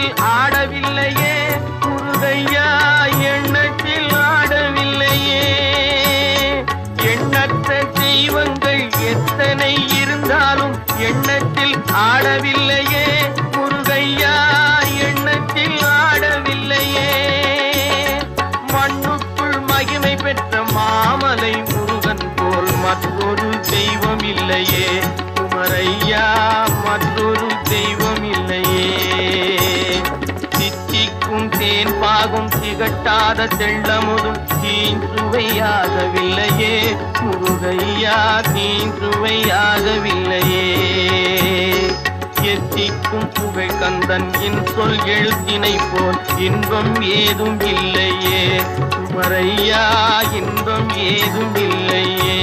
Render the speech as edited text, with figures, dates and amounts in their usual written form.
எண்ணத்தில் ஆடவில்லையே முருகையா, எண்ணத்தில் ஆடவில்லையே. எண்ணற்ற தெய்வங்கள் எத்தனை இருந்தாலும் எண்ணத்தில் ஆடவில்லையே முருகையா, எண்ணத்தில் ஆடவில்லையே. மண்ணுக்குள் மகிமை பெற்ற மாமலை முருகன் போல் மற்றொரு தெய்வம் இல்லையே குமரையா, மற்றொரு தெய்வம் இல்லையே. தித்திக்கும் தேன் பாகும் திகட்டாத தெள்ளமுதும் தீஞ்சுவையாகவில்லையே முருகையா, தீஞ்சுவையாகவில்லையே. எத்திக்கும் புகழ் கந்தன் என் சொல் எழுத்தினை போல் இன்பம் ஏதும் இல்லையே குமரையா, இன்பம் ஏதும் இல்லையே.